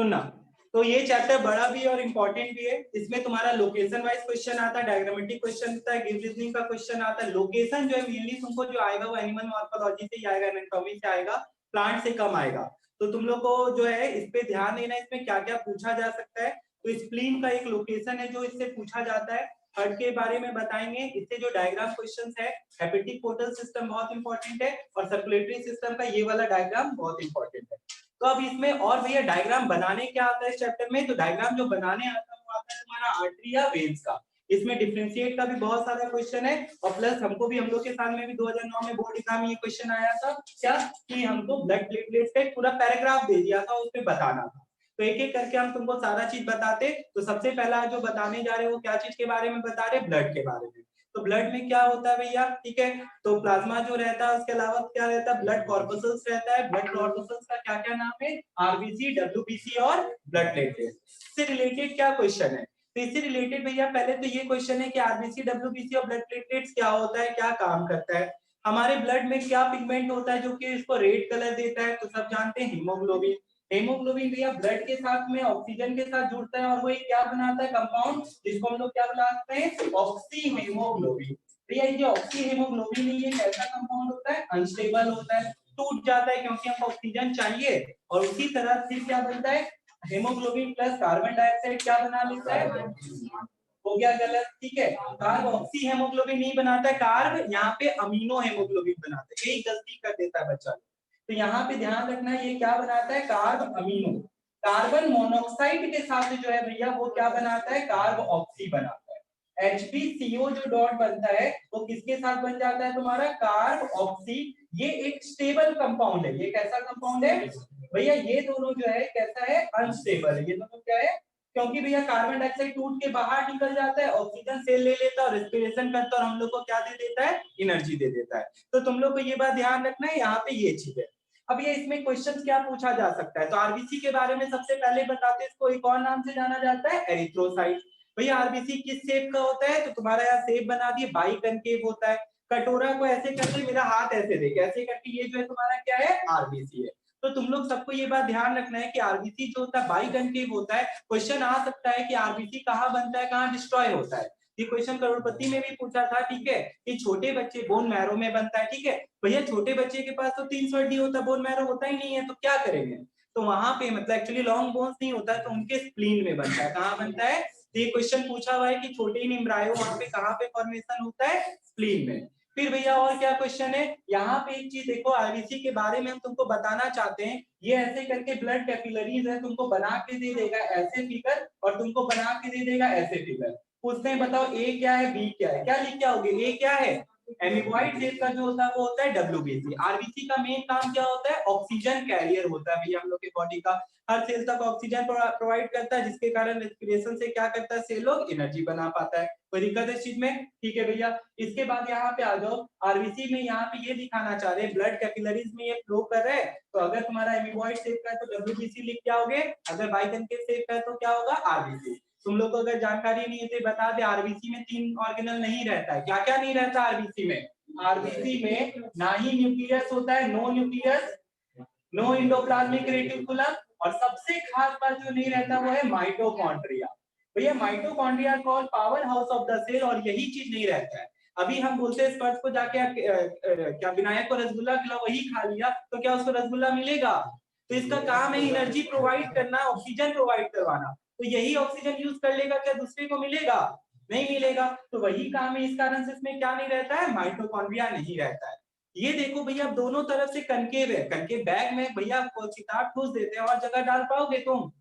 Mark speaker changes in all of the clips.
Speaker 1: सुनना, तो ये चैप्टर बड़ा भी और इम्पोर्टेंट भी है। इसमें तुम्हारा लोकेशन वाइज क्वेश्चन आता है, डायग्रामेटिक क्वेश्चन आता है, गिव रीजनिंग का क्वेश्चन आता है। लोकेशन जो है मेनली तुमको जो आएगा वो एनिमल मॉर्फोलॉजी से ही आएगा, एनाटॉमी से आएगा, प्लांट से कम आएगा। तो तुम लोग को जो है इस पे ध्यान देना, इसमें क्या क्या पूछा जा सकता है। तो स्प्लीन का एक लोकेशन है जो इससे पूछा जाता है, हर्ट के बारे में बताएंगे। इससे जो डायग्राम क्वेश्चंस है, हेपेटिक पोर्टल सिस्टम बहुत इंपॉर्टेंट है, और सर्कुलेटरी सिस्टम का ये वाला डायग्राम बहुत इंपॉर्टेंट है। तो अब इसमें और भैया डायग्राम बनाने क्या आता है इस चैप्टर में, तो डायग्राम जो बनाने आता है वो आता है तुम्हारा आर्टरी या वेन्स का। इसमें डिफरेंशिएट का भी बहुत सारा क्वेश्चन है, और प्लस हमको भी, हम लोग के साल में भी 2009 में बोर्ड एग्जाम में ये क्वेश्चन आया था क्या, कि हमको ब्लड प्लेटलेट्स का एक पूरा पैराग्राफ दे दिया था, उसमें बताना था। तो एक एक करके हम तुमको सारा चीज बताते। तो सबसे पहला जो बताने जा रहे हैं वो क्या चीज के बारे में बता रहे, ब्लड के बारे में। तो ब्लड में क्या होता है भैया, ठीक है, तो प्लाज्मा जो रहता है उसके अलावा क्या रहता है, ब्लड कॉर्पसल्स रहता है। ब्लड कॉर्पसल्स का क्या क्या नाम है, आरबीसी, डब्ल्यूबीसी और ब्लड प्लेटलेट्स। इससे रिलेटेड क्या क्वेश्चन है, तो इससे रिलेटेड भैया पहले तो ये क्वेश्चन है कि आरबीसी, डब्ल्यूबीसी और ब्लड प्लेटलेट्स क्या होता है, क्या काम करता है। हमारे ब्लड में क्या पिगमेंट होता है जो कि इसको रेड कलर देता है, तो सब जानते हैं हीमोग्लोबिन। हेमोग्लोबिन भैया ब्लड के साथ में ऑक्सीजन के साथ जुड़ता है, और वो एक क्या बनाता है, कंपाउंड, जिसको हम लोग क्या बुलाते हैं, ऑक्सी हेमोग्लोबिन। भैया ये ऑक्सी हेमोग्लोबिन ये कैसा कंपाउंड होता है, अनस्टेबल होता है, टूट जाता है क्योंकि हमको ऑक्सीजन चाहिए। और उसी तरह फिर क्या बनता है, हेमोग्लोबिन प्लस कार्बन डाइऑक्साइड क्या बना लेता है, हो गया गलत, ठीक है। कार्ब ऑक्सी हेमोग्लोबिन नहीं बनाता है, कार्ब यहाँ पे अमीनो हेमोग्लोबिन बनाता है, यही गलती कर देता है बच्चा। तो यहाँ पे ध्यान रखना है, ये क्या बनाता है, कार्ब अमीनो। कार्बन मोनोऑक्साइड के साथ जो है भैया वो क्या बनाता है, कार्ब ऑक्सी बनाता है। HbCO जो डॉट बनता है वो किसके साथ बन जाता है तुम्हारा, कार्ब ऑक्सी। ये एक स्टेबल कंपाउंड है, ये कैसा कंपाउंड है भैया, ये दोनों जो है कैसा है, अनस्टेबल है। ये दोनों क्या है, क्योंकि भैया कार्बन डाइऑक्साइड टूट के बाहर निकल जाता है, ऑक्सीजन सेल ले लेता है और रेस्पिरेशन करता है, और हम लोग को क्या दे देता है, एनर्जी दे देता है। तो तुम लोग को ये बात ध्यान रखना है, यहाँ पे ये चीज है। अब ये इसमें क्वेश्चन क्या पूछा जा सकता है, तो आरबीसी के बारे में सबसे पहले बताते हैं, इसको एक और नाम से जाना जाता है, एरिथ्रोसाइट। भैया आरबीसी किस शेप का होता है, तो तुम्हारा यहाँ शेप बना दिए, बाई कनकेव होता है। कटोरा को ऐसे करके, मेरा हाथ ऐसे देखे, ऐसे करके ये जो है तुम्हारा क्या है, आरबीसी है। तो तुम लोग सबको ये बात ध्यान रखना है कि आरबीसी जो होता है बाई कनकेव होता है। क्वेश्चन आ सकता है कि आरबीसी कहाँ बनता है, कहाँ डिस्ट्रॉय होता है। ये क्वेश्चन करोड़पति में भी पूछा था, ठीक है, कि छोटे बच्चे बोन मैरो में बनता है, ठीक है। भैया छोटे बच्चे के पास तो 300 हड्डी होता है, बोन मैरो होता ही नहीं है, तो क्या करेंगे। तो वहां पे मतलब एक्चुअली लॉन्ग बोन्स नहीं होता है, तो उनके स्प्लीन में बनता है। कहाँ बनता है, तो ये क्वेश्चन पूछा हुआ है कि छोटे इन एम्ब्रायो वहां पे कहाँ पे फॉर्मेशन होता है, स्प्लीन में। फिर भैया और क्या क्वेश्चन है, यहाँ पे एक चीज देखो, आरबीसी के बारे में हम तुमको बताना चाहते हैं। ये ऐसे करके ब्लड कैपिलरीज है, तुमको बना के दे देगा ऐसे फिगर, और तुमको बना के दे देगा ऐसे फिगर। पूछते हैं बताओ ए क्या है, बी क्या है, क्या लिख के आओगे, ए क्या है, एमिबॉइड शेप का जो होता है वो होता है डब्ल्यूबीसी। आरबीसी का मेन काम क्या होता है, ऑक्सीजन कैरियर होता है भैया हम लोग के बॉडी का। हर सेल तक ऑक्सीजन प्रोवाइड करता है, जिसके कारण रेस्पिरेशन से क्या करता है, सेल लोग एनर्जी बना पाता है। कोई दिक्कत है इस चीज में, ठीक है भैया। इसके बाद यहाँ पे आ जाओ, आरबीसी में यहाँ पे ये दिखाना चाह रहे हैं, ब्लड कैपिलरीज में ये फ्लो कर रहा है, तो अगर तुम्हारा एमिबॉइड शेप का है तो डब्ल्यूबीसी लिख के आओगे, अगर बाइकनकेव शेप का है तो क्या होगा, आरबीसी। तुम लोग को अगर जानकारी नहीं है तो बता दे, आरबीसी में 3 ऑर्गेनल नहीं रहता है। क्या क्या नहीं रहता आरबीसी में, आरबीसी में ना ही न्यूक्लियस होता है, no nucleus, no endoplasmic reticulum, और सबसे खास बात जो नहीं रहता वो है माइटोकॉन्ड्रिया। भैया mitochondria called powerhouse of the cell, और यही चीज नहीं रहता है। अभी हम बोलते हैं स्पर्श को जाके क्या विनायक को रसगुल्ला खिलाओ, वही खा लिया तो क्या उसको रसगुल्ला मिलेगा, तो इसका काम है एनर्जी प्रोवाइड करना, ऑक्सीजन प्रोवाइड करवाना। तो यही ऑक्सीजन यूज कर लेगा, क्या दूसरे को मिलेगा, नहीं मिलेगा। तो वही काम है, इस कारण से इसमें क्या नहीं रहता है, माइटोकॉन्ड्रिया नहीं रहता है। ये देखो भैया दोनों तरफ से कनकेव है, कनकेव बैग में भैया किताब ठूस देते हैं, और जगह डाल पाओगे तुम,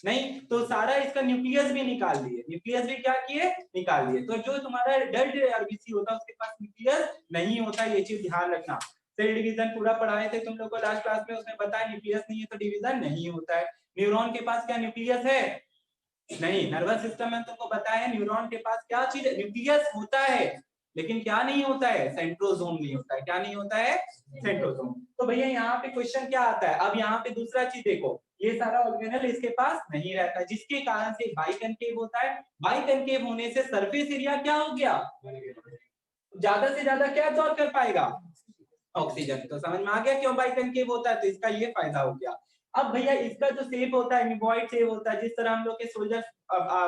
Speaker 1: नहीं। तो सारा इसका न्यूक्लियस भी निकाल दिए, न्यूक्लियस भी क्या किए, निकाल दिए। तो जो तुम्हारा डल्ट आरबीसी होता है उसके पास न्यूक्लियस नहीं होता, ये चीज ध्यान रखना। सेल डिवीजन पूरा पढ़ाए थे तुम लोग को लास्ट क्लास में, उसमें बताया न्यूक्लियस नहीं है तो डिवीजन नहीं होता है। न्यूरॉन के पास क्या न्यूक्लियस है, नहीं। नर्वस सिस्टम में तुमको बताया न्यूरॉन के पास क्या चीज है, न्यूक्लियस होता है, लेकिन क्या नहीं होता है, सेंट्रोसोम नहीं होता है। क्या नहीं होता है, सेंट्रोसोम। तो भैया यहाँ पे क्वेश्चन क्या आता है, अब यहाँ पे दूसरा चीज देखो, ये सारा ऑर्गेनल इसके पास नहीं रहता, जिसके कारण से बाइकनकेव होता है। बाइकनकेव होने से सरफेस एरिया क्या हो गया, ज्यादा से ज्यादा क्या एब्सॉर्ब कर पाएगा, ऑक्सीजन। तो समझ में आ गया क्यों बाइकनकेव होता है, तो इसका ये फायदा हो गया। अब भैया इसका जो शेप होता है एमीबॉइड शेप होता है, जिस तरह हम लोग के सोल्जर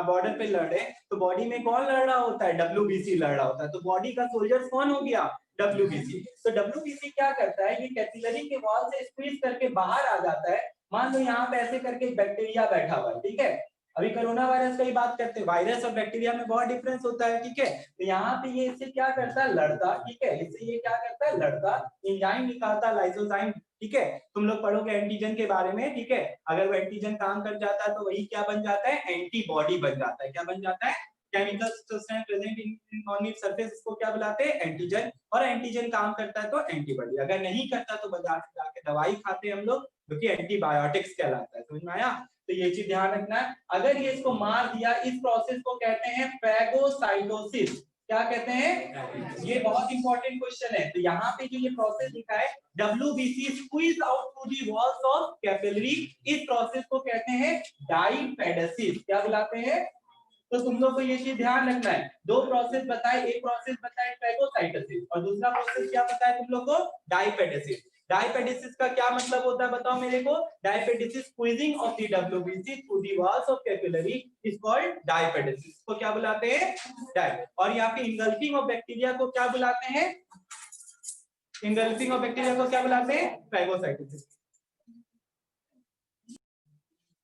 Speaker 1: बॉर्डर पे लड़ रहे हैं तो बॉडी में कौन लड़ रहा होता है, डब्ल्यूबीसी लड़ रहा होता है, तो बॉडी का सोल्जर कौन हो गया, डब्ल्यूबीसी। तो डब्ल्यूबीसी क्या करता है, ये कैपिलरी के वॉल से स्क्वीज करके बाहर आ जाता है। मान लो यहाँ पे ऐसे करके बैक्टीरिया बैठा हुआ है, ठीक है, अभी कोरोना वायरस की बात करते हैं, वायरस और बैक्टीरिया में बहुत डिफरेंस होता है, ठीक है, तो यहाँ पे ये इससे क्या करता है, लड़ता, ठीक है, इससे ये क्या करता है, लड़ता, एंजाइम निकालता, लाइसोजाइम, ठीक है, तुम लोग पढ़ोगे एंटीजन के बारे में, ठीक है, अगर वो एंटीजन काम कर जाता है तो वही क्या बन जाता है, एंटीबॉडी बन जाता है, क्या बन जाता है, chemical substance present in on its surface, इसको क्या बुलाते हैं, एंटीजन, और एंटीजन काम करता है तो एंटीबॉडी, अगर नहीं करता तो बाजार से जाके दवाई खाते हैं हम लोग, जो कि एंटीबायोटिक्स कहलाता है, समझ में आया। तो ये चीज ध्यान रखना है, अगर ये इसको मार दिया, इस प्रोसेस को कहते हैं फैगोसाइटोसिस, क्या कहते हैं, ये बहुत इंपॉर्टेंट क्वेश्चन है। तो यहाँ पे जो ये प्रोसेस लिखा है WBC squeeze out through the walls of capillary, इस प्रोसेस को कहते हैं डाइपेडेसिस, क्या बुलाते हैं, तो तुम लोग को ये चीज ध्यान रखना है, दो प्रोसेस बताए, एक प्रोसेस बताए फैगोसाइटोसिस और दूसरा प्रोसेस क्या बताया तुम लोग को, डाइपेडेसिस। डाइपेडेसिस का क्या मतलब होता है बताओ मेरे को, diapedesis squeezing of the WBC through the walls of capillary is called diapedesis, को क्या बुलाते हैं, डाइ, और यहाँ पे इंगल्फिंग ऑफ बैक्टीरिया को क्या बुलाते हैं, इंगल्फिंग ऑफ बैक्टीरिया को क्या बुलाते हैं, फैगोसाइटोसिस।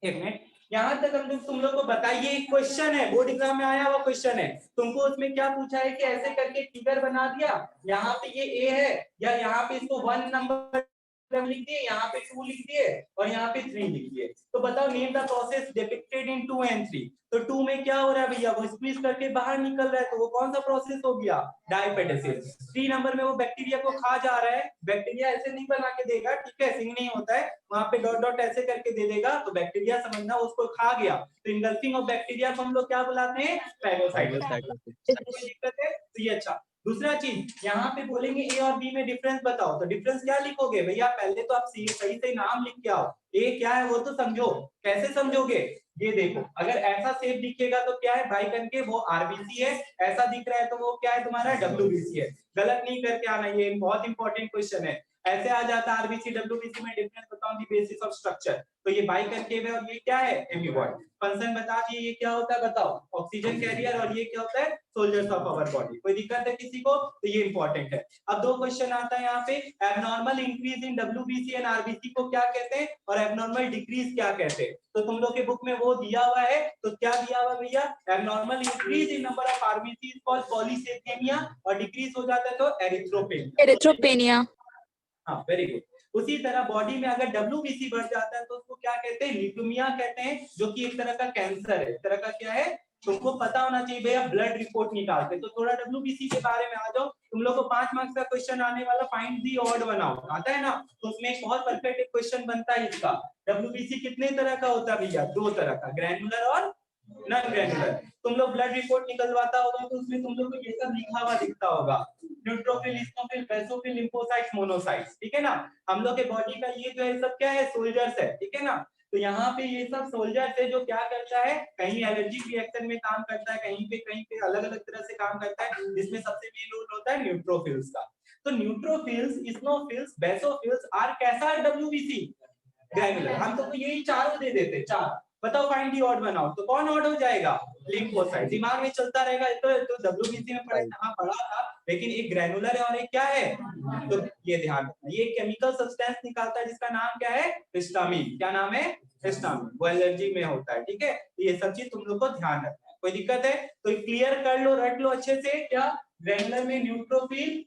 Speaker 1: एक मिनट, यहां तक हम तुम लोग को बताइए, एक क्वेश्चन है बोर्ड एग्जाम में आया हुआ क्वेश्चन है, तुमको उसमें क्या पूछा है कि ऐसे करके फिगर बना दिया, यहाँ पे ये ए है, या यहाँ पे इसको 1 नंबर लिख दिए, यहाँ पे 2 लिख दिए और यहाँ पे 3 लिख दिए, तो बताओ name the process depicted in 2 and 3। तो 2 में क्या हो रहा है भैया, वो स्क्वीज करके बाहर निकल रहा है, तो वो कौन सा प्रोसेस हो गया, डाइपेडेसिस। 3 नंबर में वो बैक्टीरिया को खा जा रहा है, बैक्टीरिया ऐसे नहीं बना के देगा, ठीक है, सिंग नहीं होता है, वहां पे डॉट डॉट ऐसे करके दे देगा, तो बैक्टीरिया समझना उसको खा गया, तो इंगल्फिंग ऑफ बैक्टीरिया को हम लोग क्या बुलाते हैं, फैगोसाइटोसिस। कोई दिक्कत है, तो ये अच्छा। दूसरा चीज यहाँ पे बोलेंगे ए और बी में डिफरेंस बताओ, तो डिफरेंस क्या लिखोगे भैया, पहले तो आप सही से नाम लिख के आओ, ए क्या है वो तो समझो, कैसे समझोगे, ये देखो, अगर ऐसा शेप दिखेगा तो क्या है भाई करके, वो आरबीसी है, ऐसा दिख रहा है तो वो क्या है तुम्हारा डब्ल्यूबीसी है, गलत नहीं करके आना, ये बहुत इंपॉर्टेंट क्वेश्चन है, ऐसे आ जाता है आरबीसी डब्ल्यूबीसी में डिफरेंस बताओ दी बेसिस ऑफ स्ट्रक्चर, तो ये बाई करके है और ये क्या है, एमीबॉइड। फंक्शन बता दिए, ये क्या होता है बताओ, ऑक्सीजन कैरियर, और ये क्या होता है, सोल्जर्स ऑफ आवर बॉडी। कोई दिक्कत है किसी को, तो ये इंपॉर्टेंट है। अब दो क्वेश्चन आता है यहाँ पे, abnormal increase in WBC and RBC को क्या कहते हैं, और एबनॉर्मल डिक्रीज क्या कहते हैं, तो तुम लोग के बुक में वो दिया हुआ है, तो क्या दिया हुआ भैया, abnormal increase in number of RBC is called polycythaemia, और डिक्रीज हो जाता है तो एरिथ्रोपेनिया। हाँ वेरी गुड। उसी तरह बॉडी में अगर डब्ल्यूबीसी बढ़ जाता है तो उसको क्या कहते हैं, ल्यूकेमिया कहते हैं, जो कि एक तरह का कैंसर है, एक तरह का क्या है, तुमको पता होना चाहिए भैया, ब्लड रिपोर्ट निकालते, तो थोड़ा डब्ल्यूबीसी के बारे में आ जाओ, तुम लोग को 5 मार्क्स का क्वेश्चन आने वाला, फाइंड दी ऑड बनाओ, आता है ना, तो उसमें एक बहुत परफेक्ट क्वेश्चन बनता है इसका, डब्ल्यूबीसी कितने तरह का होता है भैया, 2 तरह का, ग्रैनुलर और नॉन ग्रैनुलर। तुम लोग ब्लड रिपोर्ट निकलवाता होगा तो उसमें तुम लोग को ये सब लिखा हुआ दिखता होगा, neutrophil, eosinophil, basophil, lymphocytes, monocytes, ठीक है ना, हम लोग के बॉडी का ये जो है सब क्या है, सोल्जर्स है, ठीक है ना, तो यहाँ पे ये सब सोल्जर्स है जो क्या करता है, कहीं एलर्जी रिएक्शन में काम करता है, कहीं पे अलग अलग तरह से काम करता है, जिसमें सबसे मेन रोल होता है न्यूट्रोफिल्स का। तो न्यूट्रोफिल्स, इस्नोफिल्स, बेसोफिल्स आर कैसा है डब्ल्यूबीसी, ग्रैनुलर। हम तो यही चारों दे देते, चार, बताओ फाइंड दी ऑड बनाओ, तो कौन ऑड हो जाएगा, लिम्फोसाइट, दिमाग में चलता रहेगा, तो डब्ल्यूबीसी में पढ़ा था, पढ़ा था, लेकिन एक ग्रैनुलर है और एक क्या है, तो ये ध्यान रखना, ये केमिकल सब्सटेंस निकालता है जिसका नाम क्या है, हिस्टामिन, क्या नाम है, हिस्टामिन, वो एलर्जी में होता है, ठीक है, तो ये सब चीज तुम लोग को ध्यान रखना है। कोई दिक्कत है तो क्लियर कर लो, रट लो अच्छे से, क्या ग्रैनुलर में न्यूट्रोफिल,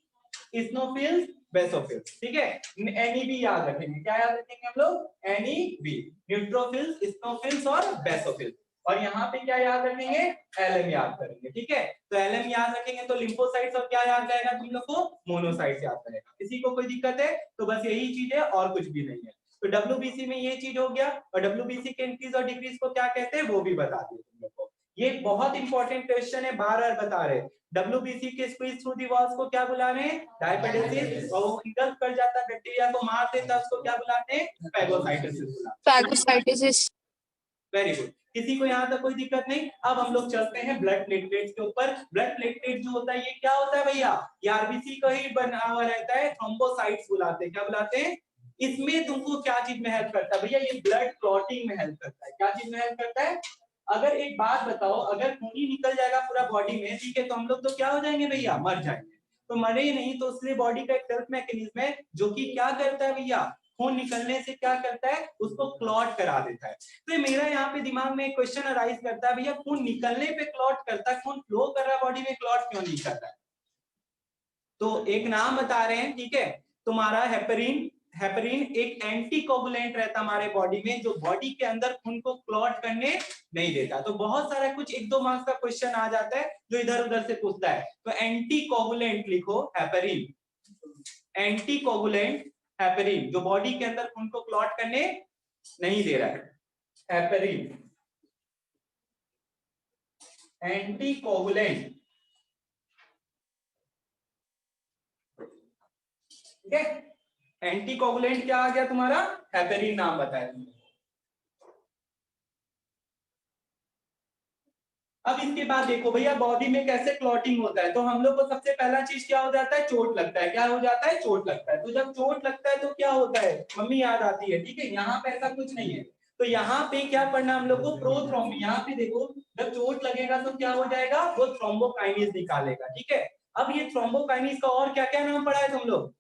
Speaker 1: इस्नोफिल्स, बेसोफिल्स, ठीक है, एनईबी याद रखेंगे, क्या याद रखेंगे हम लोग, एनईबी, न्यूट्रोफिल्स, इस्नोफिल्स और बेसोफिल्स, और यहाँ पे क्या याद रखेंगे, एलएम याद करेंगे, ठीक है, तो एलएम याद रखेंगे तो लिम्फोसाइट्स और क्या याद रहेगा तुम लोग को, मोनोसाइट्स याद रहेगा। किसी को कोई दिक्कत है, तो बस यही चीज है और कुछ भी नहीं है। तो डब्ल्यूबीसी में ये चीज हो गया, और डब्ल्यूबीसी के इंक्रीज और डिक्रीज को क्या कहते हैं वो भी बता दिए तुम लोग को। ये बहुत इंपॉर्टेंट क्वेश्चन है, बार-बार बता रहे, WBC के स्क्वीज थ्रू दी वॉल्स को क्या बुला रहे हैं, डायपेडेसिस, और वो इंगल्फ कर जाता है, बैक्टीरिया को मार देता है, उसको क्या बुलाते हैं, फैगोसाइटोसिस। Very good. किसी को यहाँ तक कोई दिक्कत नहीं। अब हम लोग चलते हैं ब्लड प्लेटलेट्स के ऊपर। ब्लड प्लेटलेट जो होता है ये क्या होता है भैया, ये आरबीसी का ही बना हुआ रहता है, थ्रोम्बोसाइट्स बुलाते हैं, क्या बुलाते हैं, इसमें तुमको क्या चीज में हेल्प करता है भैया, ये ब्लड क्लॉटिंग में हेल्प करता है। क्या चीज में हेल्प करता है? अगर एक बात बताओ, अगर खून ही निकल जाएगा पूरा बॉडी में, ठीक है, तो हम लोग तो क्या हो जाएंगे भैया, मर जाएंगे। तो मरे ही नहीं, तो इसलिए बॉडी का एक सेल्फ मैकेनिज्म है जो कि क्या करता है भैया, खून निकलने से क्या करता है, उसको क्लॉट करा देता है। तो मेरा यहाँ पे दिमाग में एक क्वेश्चन अराइज करता है, भैया खून निकलने पे क्लॉट करता है, खून फ्लो कर रहा है बॉडी में, क्लॉट क्यों नहीं कर रहा है? तो एक नाम बता रहे हैं, ठीक है, तुम्हारा हेपरिन। हेपरिन एक एंटीकोगुलेंट रहता है हमारे बॉडी में, जो बॉडी के अंदर खून को क्लॉट करने नहीं देता। तो बहुत सारा कुछ 1-2 मार्क्स का क्वेश्चन आ जाता है जो इधर उधर से पूछता है। तो एंटीकोगुलेंट लिखो, हेपरिन, एंटीकोगुलेंट हेपरिन, जो बॉडी के अंदर खून को क्लॉट करने नहीं दे रहा है, हेपरिन एंटीकोगुलेंट। ठीक है, एंटीकोगुलेंट क्या आ गया तुम्हारा, हेपरिन नाम बताया तुमने। अब इसके बाद देखो भैया बॉडी में कैसे क्लॉटिंग होता है। तो हम लोग को सबसे पहला चीज क्या हो जाता है, चोट लगता है। क्या हो जाता है, चोट लगता है। तो जब चोट लगता है तो क्या होता है, मम्मी याद आती है, ठीक है, यहाँ पे ऐसा कुछ नहीं है। तो यहाँ पे क्या पढ़ना हम लोग को, प्रोथ्रोम्बिन। यहाँ पे देखो जब चोट लगेगा तो क्या हो जाएगा, वो थ्रोम्बोकाइनेज निकालेगा, ठीक है। अब ये थ्रोम्बोकाइनेज का और क्या क्या नाम पढ़ा है तुम लोग,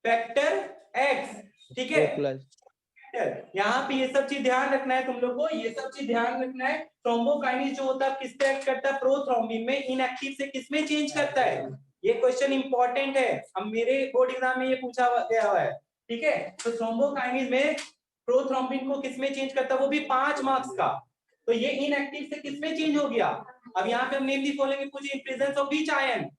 Speaker 1: फैक्टर एक्स, ठीक है। यहाँ पे ये सब चीज ध्यान रखना है तुम लोग को, ये सब चीज ध्यान रखना है। थ्रोम्बोकाइनेज जो होता है किस पे एक्ट करता है, प्रोथ्रोम्बिन में। इनएक्टिव से किस में चेंज करता है, ये क्वेश्चन इंपॉर्टेंट है, अब मेरे बोर्ड एग्जाम में ये पूछा गया हुआ है, ठीक है। तो थ्रोम्बोकाइनेज में प्रोथ्रोम्बिन को किस में चेंज करता है, वो भी 5 मार्क्स का। तो ये इनएक्टिव से किस में चेंज हो गया। अब यहाँ पे हम नेम दी फॉलोइंग पूछे, in presence of which ion,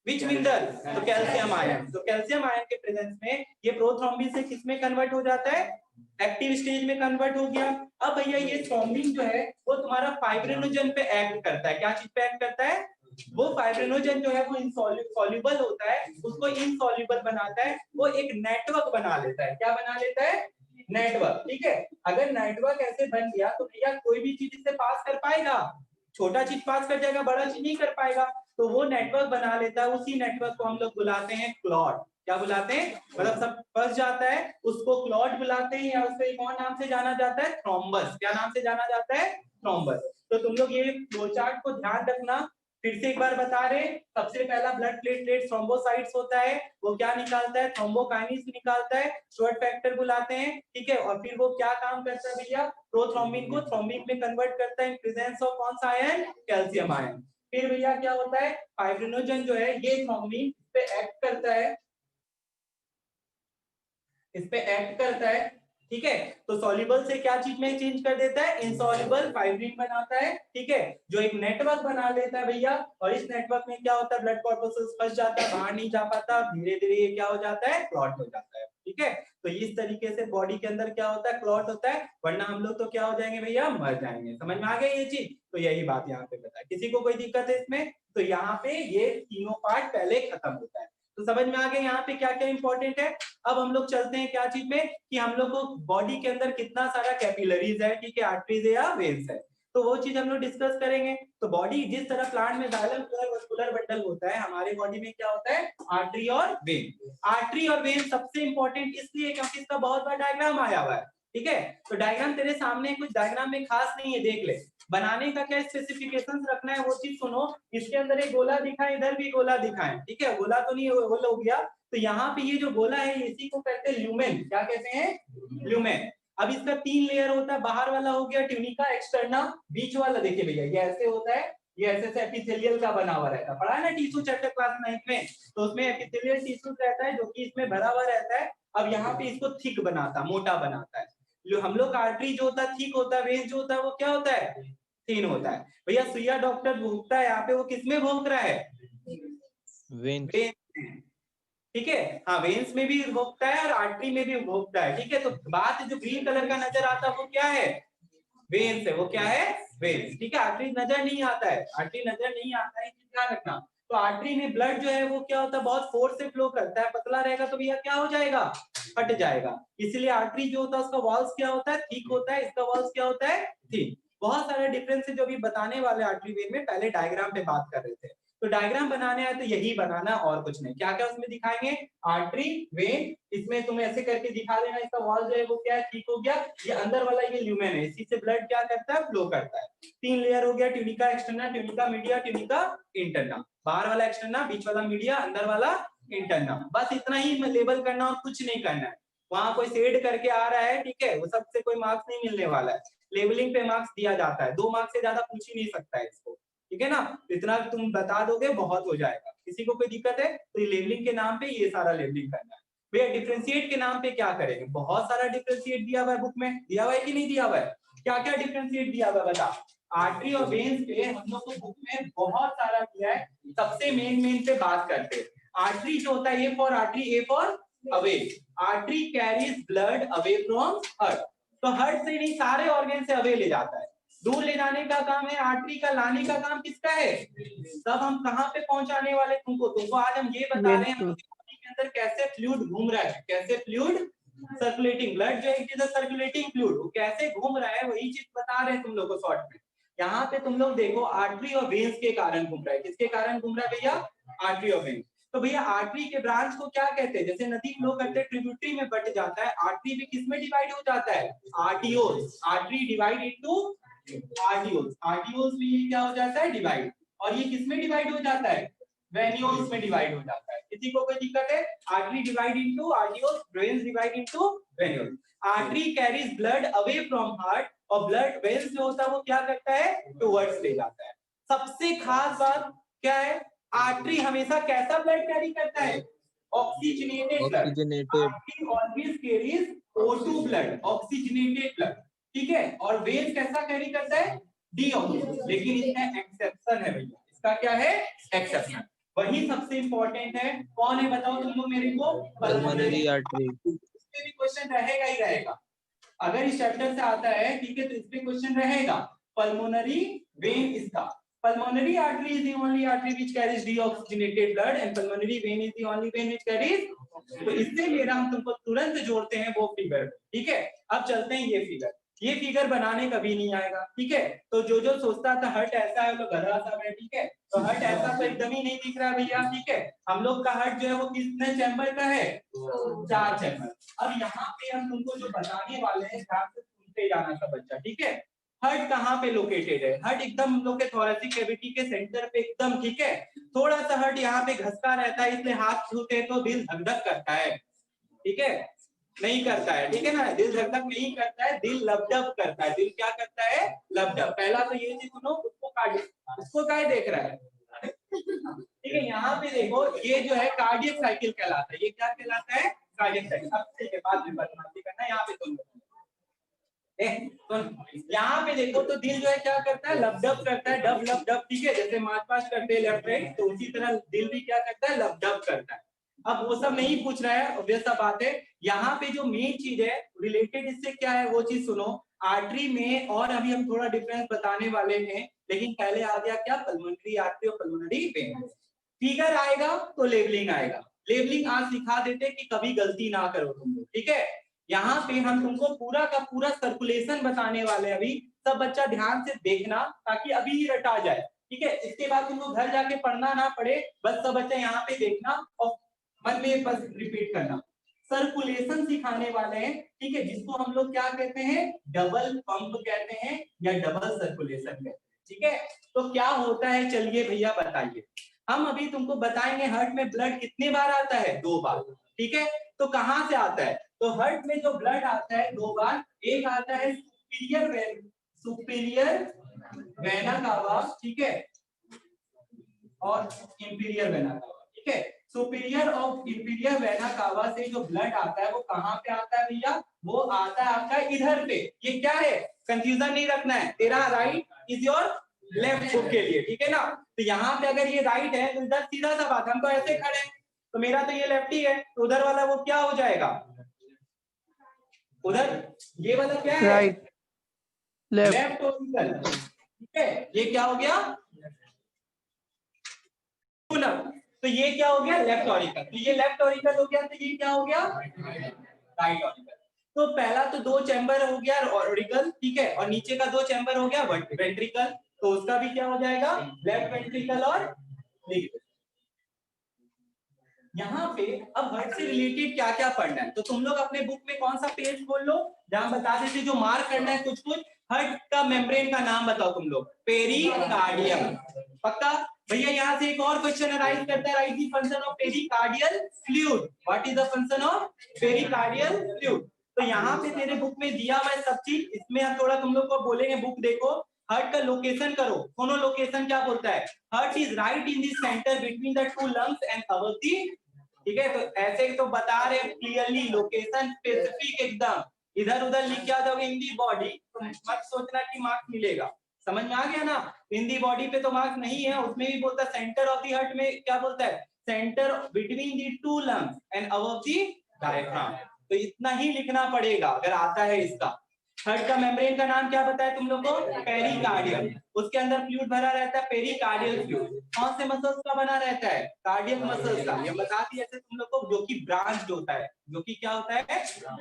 Speaker 1: which mineral, तो कैल्शियम आयन। तो कैल्शियम आयन के प्रेजेंस में ये प्रोथ्रोम्बिन से किसमें कन्वर्ट हो जाता है, एक्टिव स्टेज में कन्वर्ट हो गया। अब भैया ये थ्रोम्बिन जो है वो तुम्हारा फाइब्रिनोजन पे एक्ट करता है। क्या चीज पे एक्ट करता है, वो फाइब्रिनोजन जो है वो इनसॉल्युबल होता है, उसको इनसॉल्युबल बनाता है, वो एक नेटवर्क बना लेता है। क्या बना लेता है, नेटवर्क, ठीक है। अगर नेटवर्क ऐसे बन गया तो भैया कोई भी चीज इससे पास कर पाएगा, छोटा चीज पास कर जाएगा, बड़ा चीज नहीं कर पाएगा। तो वो नेटवर्क बना लेता है, उसी नेटवर्क को हम लोग बुलाते हैं क्लॉट। क्या बुलाते हैं, मतलब सब फंस जाता है उसको क्लॉट बुलाते हैं, या उसको एक और नाम से जाना जाता है, थ्रोम्बस। क्या नाम से जाना जाता है, थ्रोम्बस। तो तुम लोग ये फ्लो चार्ट को ध्यान रखना, फिर से एक बार बता रहे, सबसे पहला ब्लड प्लेटलेट थ्रोम्बोसाइट्स होता है, वो क्या निकालता है, थ्रोम्बोकाइनेज निकालता है, शॉर्ट फैक्टर बुलाते हैं, ठीक है। और फिर वो क्या काम करता है भैया, प्रोथ्रोम्बिन को थ्रोम्बिन में कन्वर्ट करता है इन प्रेजेंस ऑफ कौन सा आयन, कैल्शियम आयन। फिर भैया क्या होता है, फाइब्रिनोजन जो है ये थ्रोम्बिन पे एक्ट करता है, इस पे एक्ट करता है, ठीक है। तो सॉल्युबल से क्या चीज में चेंज कर देता है, इनसॉल्युबल फाइब्रिन बनाता है, ठीक है, जो एक नेटवर्क बना लेता है भैया। और इस नेटवर्क में क्या होता है, ब्लड कॉर्पसेस फंस जाता है, बाहर नहीं जा पाता, धीरे धीरे ये क्या हो जाता है, क्लॉट हो जाता है, ठीक है। तो इस तरीके से बॉडी के अंदर क्या होता है, क्लॉट होता है, वरना हम लोग तो क्या हो जाएंगे भैया, मर जाएंगे। समझ में आ गया ये चीज, तो यही बात यहाँ पे बताया। किसी को कोई दिक्कत है इसमें, तो यहाँ पे ये तीनों पार्ट पहले खत्म होता है। तो समझ में आ गया यहाँ पे क्या क्या इंपॉर्टेंट है। अब हम लोग चलते हैं क्या चीज में, कि हम लोग को बॉडी के अंदर कितना सारा कैपिलरीज है, ठीक है, आर्टरीज है या वेन्स है, तो वो चीज हम लोग डिस्कस करेंगे। तो बॉडी जिस तरह प्लांट में जाइलम वस्कुलर बंडल होता है, हमारे बॉडी में क्या होता है, आर्टरी और वेन। आर्टरी और वेन सबसे इंपॉर्टेंट इसलिए क्योंकि इसका बहुत बार डायग्राम आया हुआ है, ठीक है। तो डायग्राम तेरे सामने, कुछ डायग्राम में खास नहीं है, देख ले। बनाने का क्या स्पेसिफिकेशंस रखना है वो चीज सुनो। इसके अंदर एक गोला दिखा है, इधर भी गोला दिखा है, ठीक है, गोला तो नहीं होल हो गया। तो यहाँ पे ये जो गोला है इसी को कहते हैं ल्यूमेन। क्या कहते हैं, ल्यूमेन। अब इसका 3 लेयर होता है, बाहर वाला हो गया ट्यूनिका एक्सटर्ना, बीच वाला देखिए भैया ये ऐसे होता है, ये ऐसे एपिथेलियल का बना हुआ रहता है, पढ़ा है ना टिश्यू चैप्टर क्लास 9 में, तो उसमें एपिथेलियल टिश्यू रहता है जो कि इसमें भरा हुआ रहता है। अब यहाँ पे इसको थिक बनाता, मोटा बनाता है। जो हम लोग आर्टरी जो होता है थिक होता है, वेन जो होता है वो क्या होता है, थिन होता है। भैया सुइया डॉक्टर भोगता है यहाँ पे, वो किसमें भोग रहा है, वेन, ठीक है। हाँ वेन्स में भी भोगता है और आर्टरी में भी भोगता है, ठीक है। तो बात जो ग्रीन कलर का नजर आता है वो क्या है, वेन्स है, वो क्या है, वेन्स, ठीक है। आर्टरी नजर नहीं आता है, आर्टरी नजर नहीं आता है, ध्यान रखना। तो आर्टरी में ब्लड जो है वो क्या होता है, बहुत फोर्स से फ्लो करता है, पतला रहेगा तो भैया क्या हो जाएगा, फट जाएगा। इसलिए आर्टरी जो होता है उसका वॉल्स क्या होता है, थिक होता है, इसका वॉल्स क्या होता है, थिन। बहुत सारे डिफरेंस है जो अभी बताने वाले आर्टरी वेन में, पहले डायग्राम पे बात कर रहे थे। तो डायग्राम बनाने है तो यही बनाना और कुछ नहीं। क्या क्या उसमें दिखाएंगे, आर्टरी, वेन, इसमें तुम ऐसे करके दिखा देना इसका वॉल जो है वो क्या है, ठीक हो गया। ये अंदर वाला ये ल्यूमेन है, इसी से ब्लड क्या करता है, फ्लो करता है। 3 लेयर हो गया, tunica externa, tunica media, tunica interna. बाहर वाला एक्सटर्ना, बीच वाला मीडिया, अंदर वाला इंटरना। बस इतना ही लेबल करना और कुछ नहीं करना है। वहां कोई शेड करके आ रहा है, ठीक है, वो सबसे कोई मार्क्स नहीं मिलने वाला है। लेबलिंग पे मार्क्स दिया जाता है, 2 मार्क्स से ज्यादा पूछ ही नहीं सकता है इसको, ठीक है ना। इतना तुम बता दोगे बहुत हो जाएगा। किसी को कोई दिक्कत है तो ये लेबलिंग के नाम पे ये सारा लेबलिंग करना है। भैया डिफरेंशिएट के नाम पे क्या करेंगे, बहुत सारा डिफरेंशिएट दिया हुआ है बुक में, दिया हुआ है कि नहीं दिया हुआ है, क्या क्या डिफरेंशिएट दिया हुआ है बता। आर्टरी और वेन्स पे हम लोग को बुक में बहुत सारा दिया है। सबसे मेन पे बात करते हैं। आर्टरी जो होता है, A for artery, A for away. Artery carries blood away from heart, तो हार्ट से नहीं सारे ऑर्गन से अवे ले जाता है। दूर ले जाने का काम है आर्टरी का, लाने का काम किसका है। तब हम कहां पे पहुंचाने वाले तुमको आज हम ये बता रहे हैं बॉडी के अंदर कैसे फ्लूइड घूम रहा है, कैसे फ्लूइड सर्कुलेटिंग, ब्लड जो है सर्कुलेटिंग फ्लूइड, वो कैसे घूम रहा है, वही चीज बता रहे हैं तुम लोग को शॉर्ट में। यहाँ पे तुम लोग देखो आर्टरी और वेन्स के कारण घूम रहा है, किसके कारण घूम रहा है भैया, आर्टरी और वेन्स। तो भैया आर्टरी के ब्रांच को क्या कहते हैं, जैसे नदी फ्लो करते हैं ट्रिब्यूटरी में बट जाता है, आर्टरी भी किसमें डिवाइड हो जाता है, आर्टियोल्स। आर्टरी डिवाइड इनटू आर्टियोल्स, आर्टियोल्स में ये क्या हो जाता है, डिवाइड। और ये किसमें डिवाइड हो जाता है, वेन्यूल्स में डिवाइड हो जाता है। किसी को कोई दिक्कत है, artery divide into arterioles, veins divide into venules. Artery carries blood away from heart और ब्लड वेन्स जो होता है वो क्या करता है, टुवर्ड्स ले जाता है। सबसे खास बात क्या है, आर्टरी हमेशा कैसा ब्लड कैरी करता है, oxygenated blood. Artery always carries O2 blood, oxygenated blood, ठीक है। और वेन्स कैसा कैरी करता है, डीऑक्सीजनेटेड। लेकिन इसमें एक्सेप्शन है भैया, इसका क्या है, एक्सेप्शन। वही सबसे इंपॉर्टेंट है, कौन है बताओ तुम लोग मेरे को, पल्मोनरी आर्टरी। इसमें भी क्वेश्चन रहेगा ही रहेगा, अगर इस चैप्टर से आता है, ठीक है, तो इस पे क्वेश्चन रहेगा। पल्मोनरी वेन इसका, pulmonary artery is the only artery which carries deoxygenated blood and pulmonary vein is the only vein which carries, तो इससे मेरा हम तुमको तुरंत जोड़ते हैं वो फिगर, ठीक है। अब चलते हैं ये फिगर बनाने कभी नहीं आएगा, ठीक है। तो जो सोचता था हर्ट ऐसा है वो गधा सा है, ठीक है। तो हर्ट ऐसा तो एकदम ही नहीं दिख रहा है भैया, ठीक है। हम लोग का हर्ट जो है वो कितने चैम्बर का है, 4 चैम्बर। अब यहाँ पे हम तुमको जो बताने वाले हैं ध्यान से सुनते जाना सब बच्चा, ठीक है। हर्ट कहाँ पे लोकेटेड है, हर्ट एकदम हम लोग के थोरैसिक कैविटी के सेंटर पे एकदम, ठीक है। थोड़ा सा हर्ट यहाँ पे घसका रहता है, इसलिए हाथ छूते तो दिल धक धक करता है, ठीक है, नहीं करता है, ठीक है ना। दिल धक धक नहीं करता है, दिल लबडब करता है। दिल क्या करता है, लबडब। पहला तो ये चीज सुनो, उसको काट, उसको क्या देख रहा है, ठीक है। यहाँ पे देखो ये जो है कार्डियक साइकिल कहलाता है, ये क्या कहलाता है, कार्डियक साइकिल। अब ठीक है, बाद में बदमाशी करना, यहाँ पे तुम तो यहाँ पे देखो तो दिल जो है क्या करता है, लबडब करता है, डब लब डब, ठीक है। जैसे मार्च पास्ट करते हैं लेफ्ट राइट, तो उसी तरह दिल भी क्या करता है, लबडब करता है। अब वो सब नहीं पूछ रहा है, ऑब्वियस सा बात है। यहाँ पे जो मेन चीज है रिलेटेड इससे क्या है वो चीज सुनो। आर्टरी में और अभी हम थोड़ा डिफरेंस बताने वाले हैं, लेकिन पहले आ गया क्या, पल्मोनरी आर्टरी और पल्मोनरी वेन। फिगर आएगा तो लेबलिंग आएगा, लेबलिंग आज सिखा देते कि कभी गलती ना करो तुम लोग, ठीक है। यहाँ पे हम तुमको पूरा का पूरा सर्कुलेशन बताने वाले हैं। अभी सब बच्चा ध्यान से देखना ताकि अभी ही रटा जाए, ठीक है। इसके बाद तुमको घर जाके पढ़ना ना पड़े, बस सब बच्चा यहाँ पे देखना और मन में बस रिपीट करना। सर्कुलेशन सिखाने वाले हैं, ठीक है, जिसको हम लोग क्या कहते हैं, डबल पंप कहते हैं या डबल सर्कुलेशन कहते हैं, ठीक है। तो क्या होता है, चलिए भैया बताइए। हम अभी तुमको बताएंगे हार्ट में ब्लड कितने बार आता है, 2 बार, ठीक है। तो कहां से आता है, तो हार्ट में जो ब्लड आता है 2 बार, एक आता है सुपीरियर वेना कावा, ठीक है, और इंफीरियर वेना कावा, ठीक है। सुपीरियर और इंफीरियर वेना कावा से जो ब्लड आता है वो कहां पे आता है भैया, वो आता है आपका इधर पे। ये क्या है, कंफ्यूजन नहीं रखना है, तेरा right is your left foot के लिए, ठीक है ना। तो यहाँ पे अगर ये राइट है तो इधर सीधा सा बात, हम तो ऐसे खड़े हैं, तो मेरा तो ये लेफ्ट ही है, तो उधर वाला वो क्या हो जाएगा, उधर ये वाला क्या है, राइट लेफ्ट ऑरिकल, ठीक है। ये क्या हो गया, तो ये क्या हो गया, लेफ्ट ऑरिकल। तो ये लेफ्ट ऑरिकल हो गया, तो ये क्या हो गया, राइट ऑरिकल। तो पहला तो 2 चैम्बर हो गया ऑरिकल, ठीक है, और नीचे का 2 चैम्बर हो गया वेंट्रिकल, तो उसका भी क्या हो जाएगा, लेफ्ट वेंट्रिकल और यहाँ पे अब हार्ट से रिलेटेड क्या क्या पढ़ना है, तो तुम लोग अपने बुक में कौन सा पेज खोल लो जहां बता देते जो मार्क करना है कुछ कुछ। हार्ट का मेम्ब्रेन का नाम बताओ तुम लोग, पेरिकार्डियम। पक्का? भैया यहाँ से एक और क्वेश्चन अराइज करता है, right the function of pericardial fluid. What is the function of pericardial fluid? तो यहाँ पे तेरे बुक में दिया हुआ है सब चीज, इसमें हम थोड़ा तुम लोग को बोलेंगे बुक देखो। हार्ट का लोकेशन करो, दोनों लोकेशन क्या बोलता है? Heart is right in the centre between the two lungs and above the, ठीक है? तो ऐसे तो बता रहे क्लियरली, लोकेशन स्पेसिफिक एकदम, इधर उधर लिख के आ जाओगे इन दी बॉडी तो मत सोचना कि मार्क्स मिलेगा। समझ में आ गया ना? इन दी बॉडी पे तो मार्क्स नहीं है, उसमें भी बोलता है सेंटर ऑफ दी हार्ट में क्या बोलता है? Centre between the two lungs and above the diaphragm. तो इतना ही लिखना पड़ेगा अगर आता है इसका। हार्ट का मेम्ब्रेन का नाम क्या बताया तुम लोग को? पेरिकार्डियम। उसके अंदर फ्लूइड भरा रहता है, पेरिकार्डियल फ्लूइड। कौन से मसल्स का बना रहता है? कार्डियक मसल्स का। ये बता दिया ऐसे तुम लोग को, जो कि ब्रांच होता है, जो कि क्या होता है?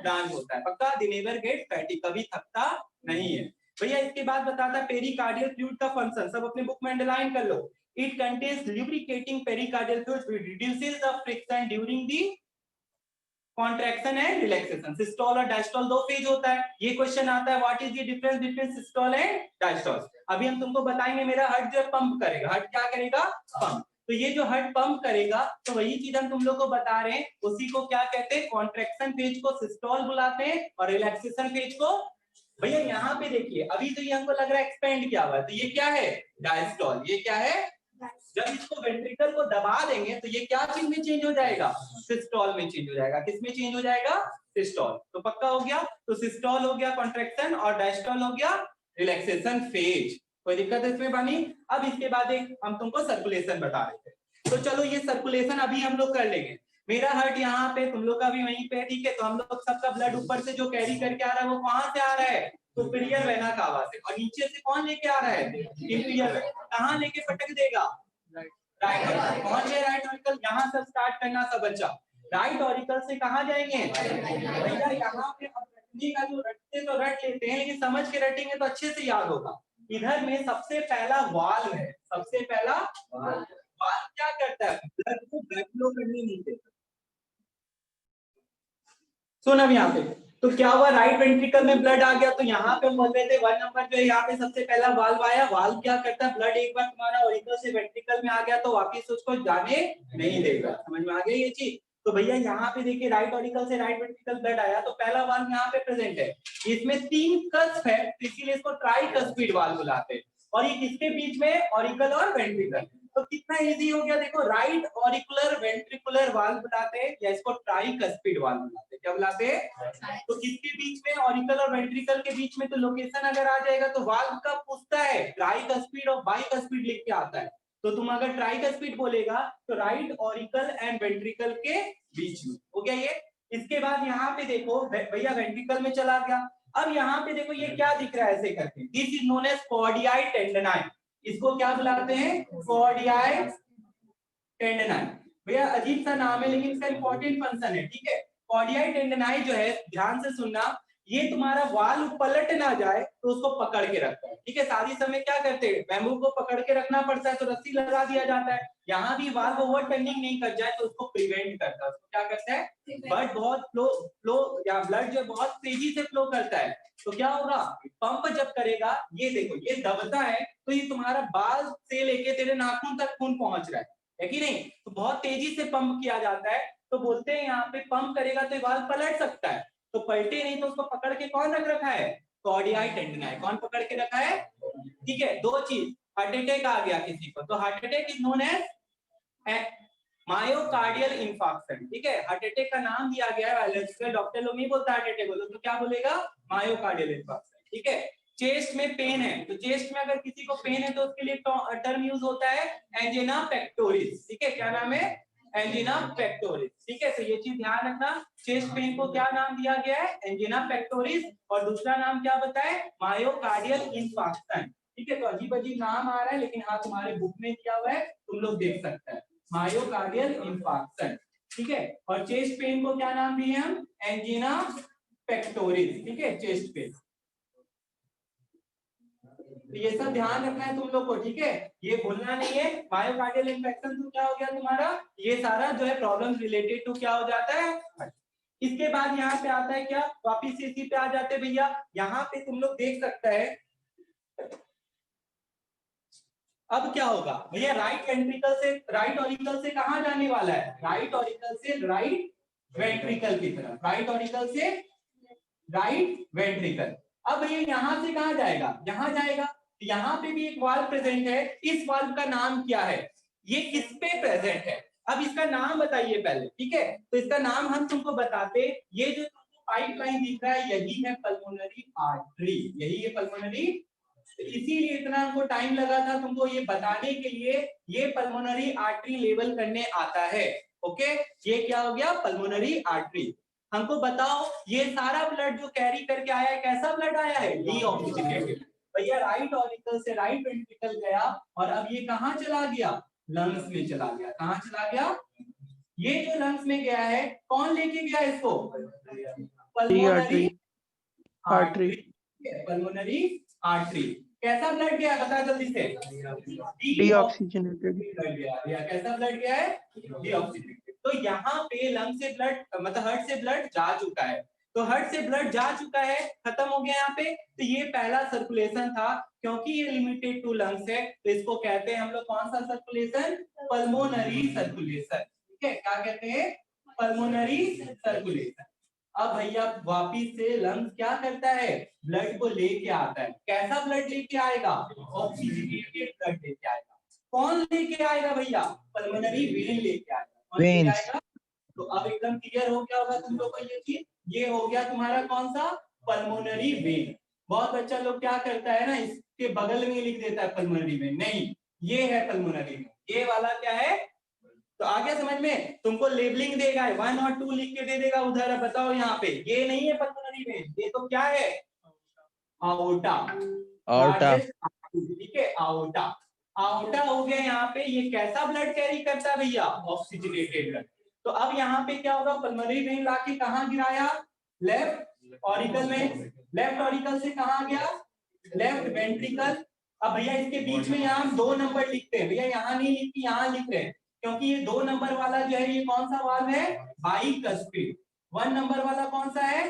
Speaker 1: ब्रांच होता है। पक्का? द नेवर गेट फैटी, कभी थकता नहीं है। भैया इसके बाद बताता है पेरिकार्डियल फ्लूइड का फंक्शन, सब अपने बुक में अंडरलाइन कर लो। It contains lubricating pericardial fluid which reduces the friction during the contraction and relaxation. Systole और डायस्टोल दो फेज होता है। ये क्वेश्चन आता है what is the difference between systole and diastole. अभी हम तुमको बताएंगे मेरा हार्ट जो पंप करेगा। हार्ट क्या करेगा? पंप। तो ये जो हार्ट पंप करेगा, तो वही चीज हम तुम लोग को बता रहे हैं, उसी को क्या कहते हैं? कॉन्ट्रैक्शन फेज को सिस्टोल बुलाते हैं और रिलैक्सेशन फेज को, भैया यहाँ पे देखिए अभी तो ये हमको लग रहा है एक्सपेंड किया हुआ है, तो ये क्या है? डायस्टोल। ये क्या है? जब इसको वेंट्रिकल को दबा देंगे तो ये क्या चीज में चेंज हो जाएगा? सिस्टोल में चेंज हो जाएगा। किस में चेंज हो जाएगा? सिस्टोल। तो पक्का हो गया? तो सिस्टोल हो गया कॉन्ट्रैक्शन और डायस्टोल हो गया रिलैक्सेशन फेज। कोई दिक्कत है इसमें बानी? अब इसके बाद एक हम तुमको सर्कुलेशन बता रहे थे, तो चलो ये सर्कुलेशन अभी हम लोग कर लेंगे। मेरा हार्ट यहाँ पे, तुम लोग का भी वहीं पे, ठीक है? तो हम लोग सबका ब्लड ऊपर से जो कैरी करके आ रहा है वो कहां से आ रहा है? सुपीरियर वेना कावा से। और नीचे से कौन लेके आ रहा है? इंफीरियर। कहां लेके पटक देगा? Right auricle. कौन है राइट ऑरिकल? यहाँ से स्टार्ट करना सब बच्चा। राइट ऑरिकल से कहां जाएंगे? भैया यहाँ पे हम रटने का जो रटते तो रट लेते हैं, लेकिन समझ के रटेंगे तो अच्छे से याद होगा। इधर में सबसे पहला वाल्व है, सबसे पहला वाल्व क्या करता है? ब्लड को ब्लड फ्लो करने नहीं देता। सुन अब यहाँ पे, तो क्या हुआ? राइट वेंट्रिकल में ब्लड आ गया, तो यहाँ पे बोल रहे थे 1 नंबर जो है यहाँ पे सबसे पहला वाल्व आया। वाल्व क्या करता है? ब्लड एक बार तुम्हारा ऑरिकल से वेंट्रिकल में आ गया तो वापस उसको जाने नहीं देगा। समझ में आ गई ये चीज? तो भैया यहाँ पे देखिए राइट ऑरिकल से राइट वेंट्रिकल ब्लड आया, तो पहला वाल्व यहाँ पे प्रेजेंट है। इसमें 3 कस्प है, तो इसीलिए इसको ट्राइकस्पिड वाल्व बुलाते हैं। और ये किसके बीच में? ऑरिकल और वेंट्रिकल। तो कितना इजी हो गया देखो, राइट ऑरिकुलर वेंट्रिकुलर वाल्व बुलाते हैं या इसको ट्राइकस्पिड वाल्व बुलाते हैं। क्या बुलाते हैं? तो किसके बीच में? ऑरिकल और वेंट्रिकल के बीच में। तो लोकेशन अगर आ जाएगा तो वाल्व का पूछता है ट्राइकस्पिड और बाइकस्पिड लिख के आता है। तो तुम अगर ट्राइकस्पिड बोलेगा तो राइट ऑरिकल एंड वेंट्रिकल के बीच में हो गया ये। इसके बाद यहाँ पे देखो भैया वेंट्रिकल में चला गया। अब यहाँ पे देखो ये क्या दिख रहा है ऐसे करके? This is known as chordae tendineae. इसको क्या बुलाते हैं? कॉर्डियाई टेंडनाई। भैया अजीब सा नाम है लेकिन इसका इंपॉर्टेंट फंक्शन है, ठीक है? कॉर्डियाई टेंडनाई जो है, ध्यान से सुनना, ये तुम्हारा वाल्व पलट ना जाए तो उसको पकड़ के रखता है, ठीक है? शादी समय क्या करते हैं? बैम्बू को पकड़ के रखना पड़ता है, तो रस्सी लगा दिया जाता है। यहाँ भी वाल्व ओवर टर्निंग नहीं कर जाए तो उसको प्रिवेंट करता है। उसको क्या करता है? ब्लड बहुत फ्लो या ब्लड जो बहुत तेजी से फ्लो करता है, तो क्या होगा? पंप जब करेगा, ये देखो ये दबता है तो ये तुम्हारा बाल से लेके तेरे नाखून तक खून पहुंच रहा है कि नहीं? तो बहुत तेजी से पंप किया जाता है, तो बोलते हैं यहाँ पे पंप करेगा तो वाल्व पलट सकता है। तो पलटे नहीं तो उसको पकड़ के कौन रख रखा है? कॉर्डियाई टेंडनाई। कौन पकड़ के रखा है? ठीक है, दो चीज, हार्ट अटैक आ गया किसी को तो heart attack is known as myocardial infarction, ठीक है? हार्ट अटैक का नाम दिया गया है, बायोलॉजिकल डॉक्टर लोग नहीं बोलता हार्ट अटैक बोलो तो क्या बोलेगा? मायोकार्डियल इंफार्क्शन, ठीक है? चेस्ट में पेन है, तो चेस्ट में अगर किसी को पेन है तो उसके लिए टर्म यूज होता है एंजिना पेक्टोरिस, ठीक है? क्या नाम है? एंजिना पेक्टोरिस, ठीक है? तो ये चीज ध्यान रखना, चेस्ट पेन को क्या नाम दिया गया है? Angina pectoris. और दूसरा नाम क्या बताए? मायोकार्डियल इंफार्क्शन, ठीक है? तो अजीब अजीब नाम आ रहा है लेकिन हाँ तुम्हारे बुक में दिया हुआ है, तुम लोग देख सकते हैं, मायोकार्डियल इंफार्क्शन, ठीक है? और चेस्ट पेन को क्या नाम दिए हम? एंजिना पेक्टोरिस, ठीक है? Chest pain. तो ये सब ध्यान रखना है तुम लोग को, ठीक है, ये भूलना नहीं है। मायोकार्डियल इन्फेक्शन तो क्या हो गया तुम्हारा, ये सारा जो है प्रॉब्लम रिलेटेड टू क्या हो जाता है। इसके बाद यहाँ पे आता है क्या, वापिस इसी पे आ जाते भैया। यहाँ पे तुम लोग देख सकते हैं अब क्या होगा भैया, राइट वेंट्रिकल से, राइट ऑरिकल से कहां जाने वाला है, राइट ऑरिकल से राइट वेंट्रिकल की तरफ, राइट ऑरिकल से राइट वेंट्रिकल। अब भैया यहाँ से कहां जाएगा, यहाँ जाएगा। यहाँ पे भी एक वाल्व प्रेजेंट है, इस वाल्व का नाम क्या है, ये किस पे प्रेजेंट है, अब इसका नाम बताइए पहले, ठीक है। तो इसका नाम हम तुमको बताते, ये जो तुमको पाइपलाइन दिख रहा है यही है पल्मोनरी आर्टरी, यही है पल्मोनरी। इसीलिए इतना हमको टाइम लगा था तुमको ये बताने के लिए, ये पल्मोनरी आर्टरी लेवल करने आता है। ओके, ये क्या हो गया, पल्मोनरी आर्टरी। हमको बताओ ये सारा ब्लड जो कैरी करके आया है कैसा ब्लड आया है, डीऑक्सीजनेटेड। भैया राइट ऑरिकल से राइट वेंट्रिकल गया और अब ये कहां चला गया, लंग्स में चला गया। कहां चला गया, ये जो लंग्स में गया है कौन लेके गया इसको, पल्मोनरी आर्टरी, पल्मोनरी आर्टरी। कैसा ब्लड गया बता जल्दी से,
Speaker 2: डीऑक्सीजनेटेड
Speaker 1: ब्लड गया। या कैसा ब्लड गया है, डीऑक्सीजनेटेड। तो यहाँ पे लंग से ब्लड मतलब हार्ट से ब्लड जा चुका है, तो हार्ट से ब्लड जा चुका है, खत्म हो गया यहाँ पे। तो ये पहला सर्कुलेशन था, क्योंकि ये लिमिटेड टू लंग्स है तो इसको कहते हैं हम लोग कौन सा सर्कुलेशन, पल्मोनरी सर्कुलेशन। ठीक है, क्या कहते हैं, पल्मोनरी सर्कुलेशन। अब भैया वापिस से लंग्स क्या करता है, ब्लड को लेके आता है। कैसा ब्लड लेके आएगा, ऑक्सीजनेटेड ब्लड लेके आएगा। कौन लेके आएगा भैया, पल्मोनरी वेन लेके आएगा। कौन लेके आएगा, तो अब एकदम क्लियर हो गया होगा तुम लोग को ये चीज। ये हो गया तुम्हारा कौन सा, पल्मोनरी वेन। बहुत अच्छा लोग क्या करता है ना, इसके बगल में लिख देता है पल्मोनरी वेन, नहीं ये है पल्मोनरी वेन, ये वाला क्या है। तो आगे समझ में, तुमको लेबलिंग देगा 1 और 2 लिख के दे देगा उधर। बताओ यहाँ पे ये नहीं है पल्मोनरी वेन, ये तो क्या है, आओर्टा,
Speaker 2: आउटा
Speaker 1: ठीक है, आओर्टा। आओर्टा हो गया यहाँ पे। ये कैसा ब्लड कैरी करता है भैया, ऑक्सीजनेटेड ब्लड। तो अब यहाँ पे क्या होगा, पल्मोनरी वेन लाके कहाँ गिराया, लेफ्ट ऑरिकल में। लेफ्ट ऑरिकल से कहाँ गया, लेफ्ट वेंट्रिकल। अब भैया इसके बीच में यहाँ हम 2 नंबर लिखते हैं, भैया यहाँ नहीं लिखते, यहाँ लिख रहे हैं, क्योंकि ये 2 नंबर वाला जो है ये कौन सा वाल्व है, बाइकस्पिड। 1 नंबर वाला कौन सा है,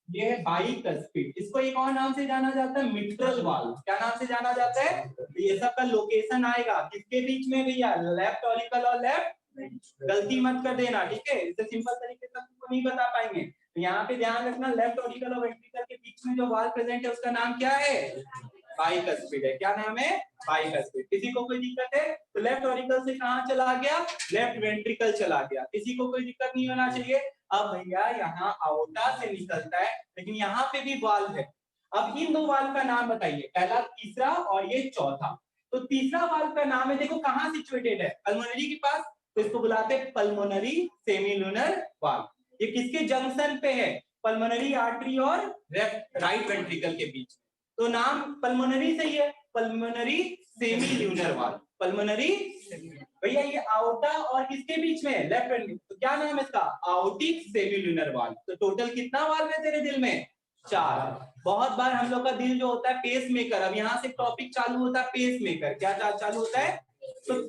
Speaker 1: ये है बाइकस्पिड। इसको एक और नाम से जाना जाता है, मिट्रल वाल्व। क्या नाम से जाना जाता है, ये सब का लोकेशन आएगा किसके बीच में भैया, लेफ्ट ऑरिकल और लेफ्ट। गलती मत कर देना, ठीक है, इसे सिंपल तरीके से तुमको नहीं बता पाएंगे। तो यहाँ पे ध्यान रखना, लेफ्ट ऑरिकल और वेंट्रिकल के बीच में जो वाल्व प्रेजेंट है उसका नाम क्या है, बाइकस्पिड है। क्या नाम है, बाइकस्पिड। किसी को कोई दिक्कत है, तो लेफ्ट ऑरिकल से कहां चला गया, लेफ्ट वेंट्रिकल चला गया, किसी को कोई दिक्कत नहीं होना चाहिए। अब भैया यहाँ आओर्टा से निकलता है, लेकिन यहाँ पे भी वाल्व है। अब इन 2 वाल्व का नाम बताइए, पहला, तीसरा और ये चौथा। तो तीसरा वाल्व का नाम है, देखो कहाँ सिचुएटेड है, पल्मोनरी के पास, तो इसको बुलाते हैं पल्मोनरी सेमीलुनर वाल्व। ये किसके जंक्शन पे है, पल्मोनरी आर्टरी और राइट वेंट्रिकल के बीच। तो नाम पल्मोनरी से ही है, पल्मोनरी सेमील्यूनर वाल्व, पल्मोनरी। भैया ये आउटा और किसके बीच में है, लेफ्ट वेंट्रिकल, तो क्या नाम है इसका, आउटिक सेमील्यूनर वाल्व। तो टोटल कितना वाल्व है तेरे दिल में, 4। बहुत बार हम लोग का दिल जो होता है पेस मेकर, अब यहाँ से टॉपिक चालू होता है पेस मेकर। क्या चालू होता है, तो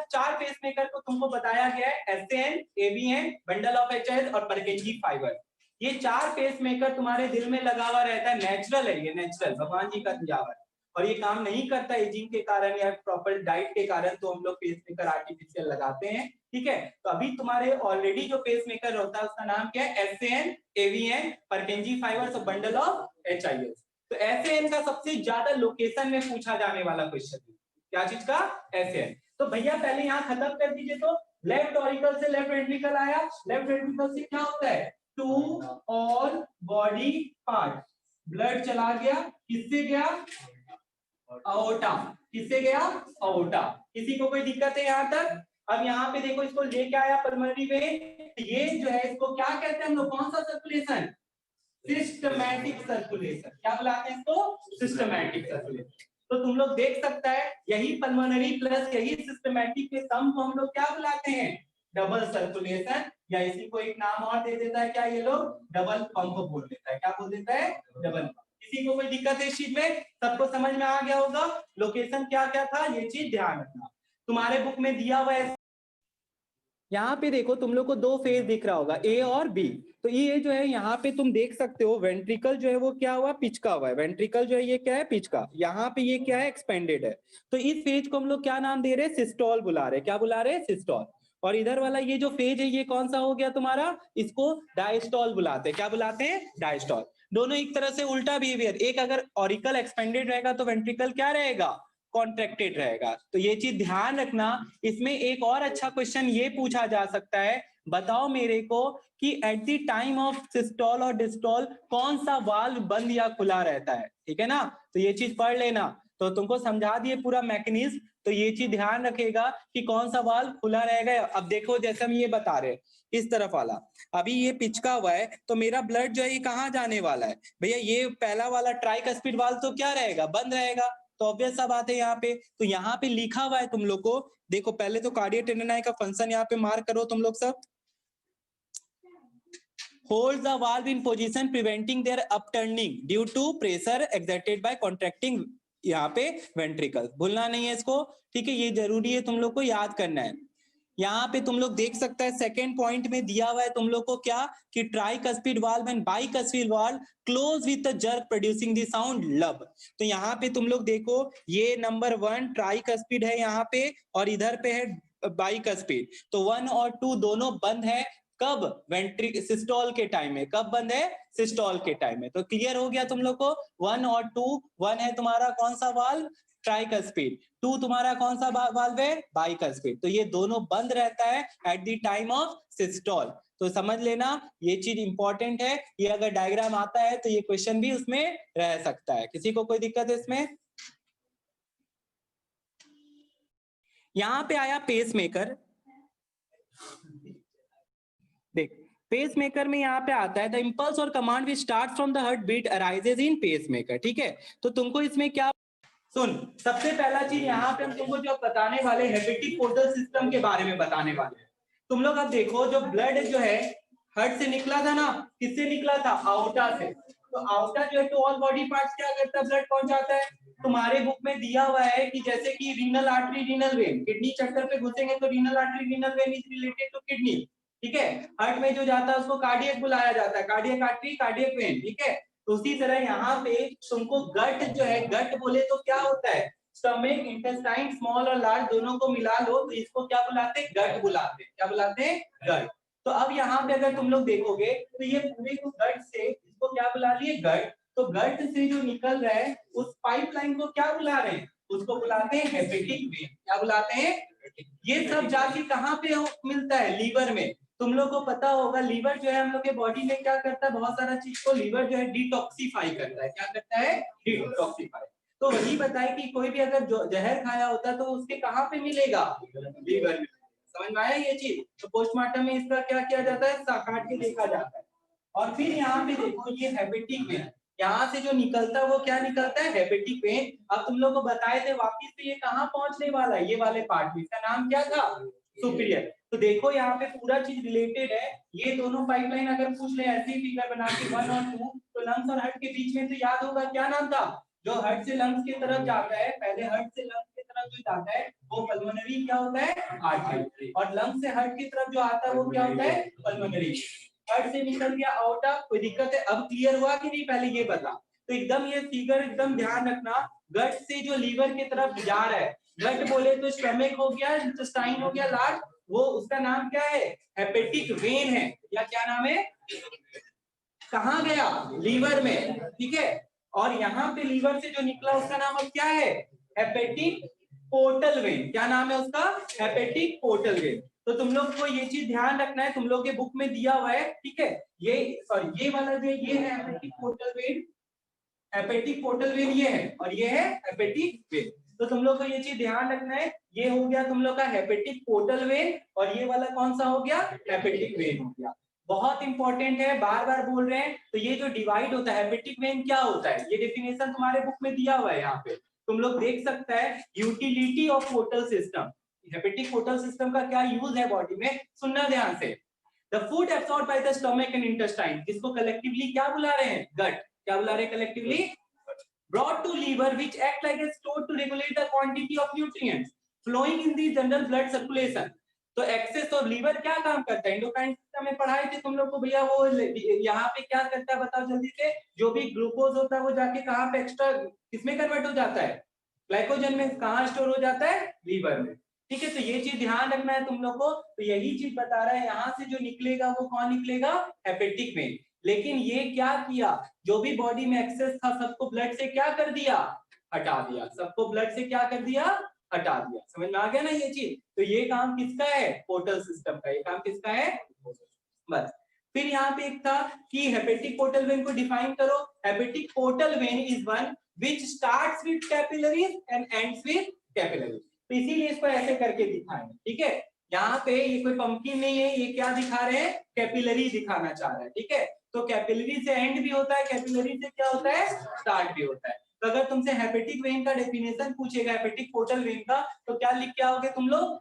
Speaker 1: 4 पेस मेकर को तुमको बताया गया है, SN, AVN, bundle of HS और परकेंजी फाइबर। ये 4 पेस मेकर तुम्हारे दिल में लगा हुआ रहता है, नेचुरल है, ये नेचुरल भगवान जी का दिया हुआ है। और ये काम नहीं करता एजिंग के कारण या प्रॉपर डाइट के कारण, तो हम लोग पेस मेकर आर्टिफिशियल लगाते हैं, ठीक है। तो अभी तुम्हारे ऑलरेडी जो पेस मेकर होता है उसका नाम क्या है, एसएन, एवीएन, परकेंजी फाइबर और बंडल ऑफ एचआईएस। तो एसएन का सबसे ज्यादा लोकेशन में पूछा जाने वाला क्वेश्चन है, क्या चीज का, एसएन। तो भैया पहले यहाँ खत्म कर दीजिए। तो लेफ्ट ऑरिकल से लेफ्ट वेंट्रिकल आया, लेफ्ट वेंट्रिकल से क्या होता है, to all body part, blood चला गया, किससे गया, अओर्टा, किससे गया, अओर्टा। किसी को कोई दिक्कत है यहाँ तक। अब यहाँ पे देखो, इसको लेके आया पल्मोनरी में, ये जो है इसको क्या कहते हैं हम लोग, कौन सा सर्कुलेशन, सिस्टमैटिक सर्कुलेशन। क्या बुलाते हैं इसको, सिस्टमैटिक सर्कुलेशन। तो तुम लोग देख सकता है, यही पल्मोनरी प्लस यही सिस्टमैटिक के सम को हम लोग क्या बुलाते हैं, डबल सर्कुलेशन, या इसी को एक नाम और दे देता है क्या, ये लोग डबल पंप बोल देता है। क्या बोल देता है, डबल पंप। किसी को कोई दिक्कत है इस चीज में? सबको समझ में आ गया होगा लोकेशन क्या क्या था, ये चीज ध्यान रखना। तुम्हारे बुक में दिया हुआ है, यहाँ पे देखो तुम लोग को दो फेज दिख रहा होगा, ए और बी। तो ये जो है यहाँ पे तुम देख सकते हो वेंट्रिकल जो है वो क्या हुआ, पिचका हुआ है। वेंट्रिकल जो है ये क्या है, पिचका। यहाँ पे ये क्या है, एक्सपेंडेड है। तो इस फेज को हम लोग क्या नाम दे रहे हैं, सिस्टोल बुला रहे हैं। क्या बुला रहे हैं, सिस्टोल। और इधर वाला ये जो फेज है ये कौन सा हो गया तुम्हारा, इसको डायस्टोल बुलाते हैं। क्या बुलाते हैं, डायस्टोल। दोनों एक तरह से उल्टा बिहेवियर। एक अगर ऑरिकल एक्सपेंडेड रहेगा तो वेंट्रिकल क्या रहेगा, कॉन्ट्रैक्टेड रहेगा। तो ये चीज ध्यान रखना। इसमें एक और अच्छा क्वेश्चन ये पूछा जा सकता है, बताओ मेरे को कि at the time of systole और डिस्टोल कौन सा वाल्व बंद या खुला रहता है। ठीक है ना, तो ये चीज पढ़ लेना। तो तुमको समझा दिए पूरा मैकेनिज्म, तो ये चीज ध्यान रखेगा कि कौन सा वाल्व खुला रहेगा। अब देखो जैसे हम ये बता रहे हैं, इस तरफ वाला अभी ये पिचका हुआ है, तो मेरा ब्लड जो है ये कहाँ जाने वाला है भैया, ये पहला वाला ट्राइकस्पिड वाल्व तो क्या रहेगा, बंद रहेगा। तो ऑब्वियस सा बात है यहाँ पे। तो यहाँ पे लिखा हुआ है तुम लोग को, देखो पहले तो कार्डियक टेंडनाई का फंक्शन यहाँ पे मार्क करो तुम लोग सब। holds the valve in position preventing their upturning due to pressure exerted by contracting यहाँ पे वेंट्रिकल। भूलना नहीं है इसको, ठीक है, ये जरूरी है तुम लोग को याद करना है। यहाँ पे तुम लोग देख सकते हैं सेकेंड पॉइंट में दिया हुआ है तुम लोग को क्या, कि tricuspid valve and bicuspid valve close with the jerk producing the sound लब। तो यहाँ पे तुम लोग देखो ये नंबर 1 ट्राइकस्पिड है यहाँ पे, और इधर पे है बाइकस्पिड। तो 1 और 2 दोनों बंद है, कब, वेंट्रिक सिस्टोल के टाइम में। कब बंद है, सिस्टोल के टाइम में। तो क्लियर हो गया तुम लोग को, 1 और 2। 1 है तुम्हारा कौन सा वाल्व, ट्राइकस्पिड। 2 तुम्हारा कौन सा वाल्व है, बाइकस्पिड। तो ये दोनों बंद रहता है at the time of systole. तो समझ लेना ये चीज इंपॉर्टेंट है। ये अगर डायग्राम आता है तो ये क्वेश्चन भी उसमें रह सकता है। किसी को कोई दिक्कत है इसमें? यहाँ पे आया पेस मेकर। देख पेस मेकर में यहाँ पे आता है द इम्पल्स और command which start from the heartbeat arises in pacemaker. ठीक है, तो तुमको इसमें क्या, सुन, सबसे पहला चीज यहाँ पे हम तुमको जो बताने वाले हेपेटिक पोर्टल सिस्टम के बारे में बताने वाले हैं। तुम लोग अब देखो जो ब्लड जो है हार्ट से निकला था ना, किससे निकला था, आउटा से। तो आउटा जो है टू ऑल बॉडी पार्ट्स क्या करता है, ब्लड पहुंचाता है। तुम्हारे बुक में दिया हुआ है कि जैसे कि renal artery renal vein, kidney चक्कर पे घुसेंगे तो renal artery renal vein is related to kidney. ठीक है, हार्ट में जो जाता है उसको कार्डियक बुलाया जाता है, कार्डियक आर्टरी कार्डियक वेन। ठीक है, तो उसी तरह यहाँ पे तुमको गट जो है, गट बोले तो क्या होता है, स्टमक, इंटेस्टाइन, स्मॉल और लार्ज दोनों को मिला लो तो इसको क्या बुलाते हैं, गट बुलाते हैं। क्या बुलाते हैं, गट। तो अब यहाँ पे अगर तुम लोग देखोगे तो ये पूरे को गट से, इसको क्या बुला लिए, गट। तो गट से जो निकल रहा है उस पाइपलाइन को क्या बुला रहे हैं, उसको बुलाते हैं हेपेटिक वेन। क्या बुलाते हैं, ये सब जाके कहाँ पे मिलता है, लीवर में। तुम लोग को पता होगा लीवर जो है हम लोग के बॉडी में क्या करता है, बहुत सारा चीज को लीवर जो है डिटॉक्सिफाई करता है। क्या करता है, डिटॉक्सिफाई। तो वही बताए कि कोई भी अगर जहर खाया होता है तो उसके कहाँ पे मिलेगा, लीवर में। समझ में आया ये चीज? तो पोस्टमार्टम में इसका क्या किया जाता है, काट के देखा जाता है। और फिर यहाँ पे देखो ये हेपेटिक वेन, यहाँ से जो निकलता है वो क्या निकलता है, हेपेटिक वेन। अब तुम लोग को बताए थे वापिस से ये कहाँ पहुंचने वाला है, ये वाले पार्ट में। इसका नाम क्या था, सुपीरियर। तो देखो यहाँ पे पूरा चीज रिलेटेड है। ये दोनों पाइपलाइन अगर पूछ ले ऐसे ही फिगर बना के 1 और 2, तो लंग्स और हार्ट के बीच में तो याद होगा क्या नाम था, जो हार्ट से लंग्स की तरफ जाता है, पहले हार्ट से लंग्स की तरफ जो जाता है वो पल्मोनरी क्या होता है, आर्टरी। और लंग्स से हार्ट की तरफ जो आता है वो क्या होता है, पल्मोनरी। हार्ट से निकल गया आउटा, कोई दिक्कत है? अब क्लियर हुआ कि नहीं, पहले ये बता। तो एकदम ये फिगर एकदम ध्यान रखना, गट से जो लीवर की तरफ जा रहा है, गट बोले तो स्टमक हो गया, इंटेस्टाइन हो गया, लार्ज, वो उसका नाम क्या है, हेपेटिक वेन है। या क्या नाम है, कहाँ गया, लीवर में। ठीक है, और यहाँ पे लीवर से जो निकला उसका नाम अब क्या है, हेपेटिक पोर्टल वेन। क्या नाम है उसका, हेपेटिक पोर्टल वेन। तो तुम लोग को ये चीज ध्यान रखना है, तुम लोग के बुक में दिया हुआ है। ठीक है, ये सॉरी ये वाला जो ये है hepatic portal vein, hepatic portal vein ये है, और ये है हेपेटिक वेन। तो तुम लोग को ये चीज ध्यान रखना है, ये हो गया तुम लोग का हेपेटिक पोर्टल वेन, और ये वाला कौन सा हो गया, हेपेटिक वेन हो गया। बहुत इंपॉर्टेंट है, बार बार बोल रहे हैं। तो ये जो डिवाइड होता है हेपेटिक वेन क्या होता है, ये डेफिनेशन तुम्हारे बुक में दिया हुआ है, यहाँ पे तुम लोग देख सकते हैं। Utility of portal system, hepatic portal system का क्या यूज है बॉडी में, सुनना ध्यान से। The food absorbed by the stomach and intestine, जिसको कलेक्टिवली क्या बुला रहे हैं, गट। क्या बुला रहे collectively, brought to liver which act like a store to regulate the quantity of nutrients flowing in the general blood circulation। तो एक्सेस और लीवर क्या काम करता है, एंडोक्राइन सिस्टम में पढ़ाए थे तुम लोग को भैया, वो यहाँ पे क्या करता है बताओ जल्दी से, जो भी ग्लूकोज होता है वो जाके कहाँ पे एक्स्ट्रा किसमें कन्वर्ट हो जाता है, ग्लाइकोजन में, कहाँ स्टोर हो जाता है, लीवर में। ठीक है, तो ये चीज ध्यान रखना है तुम लोग को। तो यही चीज बता रहा है, यहाँ से जो निकलेगा वो कौन निकलेगा, हेपेटिक में। लेकिन ये क्या किया, जो भी बॉडी में एक्सेस था सबको ब्लड से क्या कर दिया, हटा दिया, सबको ब्लड से क्या कर दिया, हटा दिया। समझ में आ गया ना ये चीज। तो ये काम किसका है, पोर्टल सिस्टम का, ये काम किसका है, बस। फिर यहाँ पे एक था कि हेपेटिक पोर्टल वेन को डिफाइन करो। Hepatic portal vein is one which starts with capillaries and ends with capillaries. तो इसीलिए इसको ऐसे करके दिखाएं, ठीक है। यहाँ पे ये कोई पंपकिन नहीं है, ये क्या दिखा रहे हैं, कैपिलरी दिखाना चाह रहा है, ठीक है। तो कैपिलरी से एंड भी होता है, कैपिलरी से क्या होता है, स्टार्ट भी होता है। तो अगर तुमसे हेपेटिक वेन का डेफिनेशन पूछेगा, हेपेटिक पोर्टल वेन का, तो क्या लिख के आओगे तुम लोग,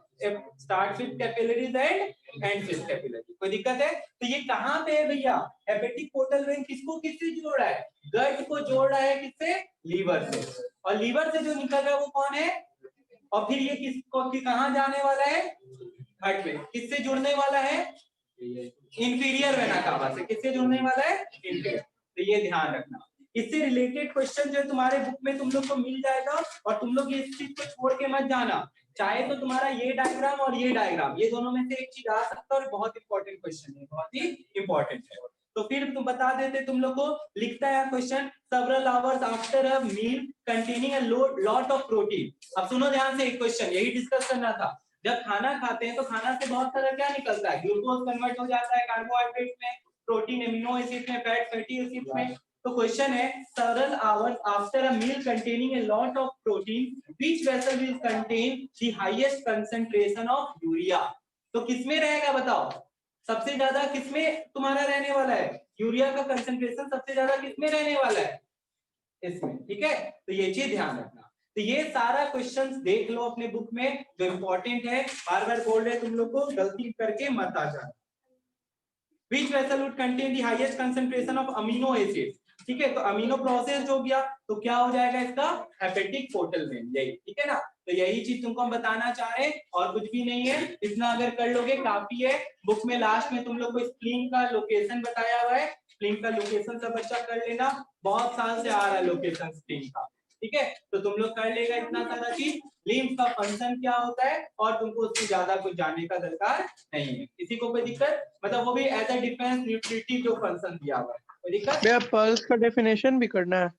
Speaker 1: start with capillaries and and with capillary. कोई दिक्कत है? तो ये कहाँ पे है भैया, हेपेटिक पोर्टल वेन किसको किससे जोड़ रहा है, गट को जोड़ रहा है, किससे, लीवर से। और लीवर से जो निकल रहा है वो कौन है, और फिर ये किसको कहाँ जाने वाला है, हार्ट में। किससे जुड़ने वाला है, इंफीरियर वेना कावा से। किससे जुड़ने वाला है, इंफीरियर। तो ये ध्यान रखना। इससे रिलेटेड क्वेश्चन जो तुम्हारे बुक में तुम लोग को मिल जाएगा, और तुम लोग इस चीज को छोड़ के मत जाना। चाहे तो तुम्हारा ये डायग्राम और ये डायग्राम, ये दोनों में से एक चीज आ सकता है, और बहुत इंपॉर्टेंट क्वेश्चन है, बहुत ही इंपॉर्टेंट है। तो फिर तुम बता देते तुम लोग को, लिखता है question, several hours after a meal containing a lot of protein। अब सुनो ध्यान से, एक क्वेश्चन यही डिस्कस करना था। जब खाना खाते हैं तो खाना से बहुत सारा क्या निकलता है, ग्लूकोज कन्वर्ट हो जाता है कार्बोहाइड्रेट में, प्रोटीन एमिनो एसिड में, फैट फैटी एसिड में। तो क्वेश्चन है, several hours after a meal containing a lot of protein which vessel will contain the highest concentration of urea। तो किसमें रहेगा बताओ, सबसे ज्यादा किसमें तुम्हारा रहने वाला है, यूरिया का कंसंट्रेशन सबसे ज्यादा किसमें रहने वाला है, इसमें। ठीक है, तो ये चीज ध्यान रखना। तो ये सारा क्वेश्चंस देख लो अपने बुक में, जो इंपॉर्टेंट है। बार बार बोल रहे तुम लोग को, गलती करके मत आ जाना। Which vessel would contain the highest concentration of amino acids। ठीक है, तो अमीनो प्रोसेस हो गया, तो क्या हो जाएगा इसका, हेपेटिक पोर्टल वेन, यही। ठीक है ना। तो यही चीज तुमको हम बताना चाह रहे हैं, और कुछ भी नहीं है। इतना अगर कर लोगे काफी है। बुक में लास्ट में तुम लोग को स्प्लीन का लोकेशन बताया हुआ है, स्प्लीन का लोकेशन सब बच्चा कर लेना, बहुत साल से आ रहा है लोकेशन स्प्लीन का। ठीक है, तो तुम लोग कर लेगा इतना सारा चीज। लिम्फ का फंक्शन क्या होता है, और तुमको उससे ज्यादा कुछ जानने का दरकार नहीं है। किसी को कोई दिक्कत, मतलब वो भी एज अ डिफेंस न्यूट्रिटिव जो फंक्शन दिया हुआ है, कोई दिक्कत?
Speaker 2: भैया पल्स का डेफिनेशन भी करना है।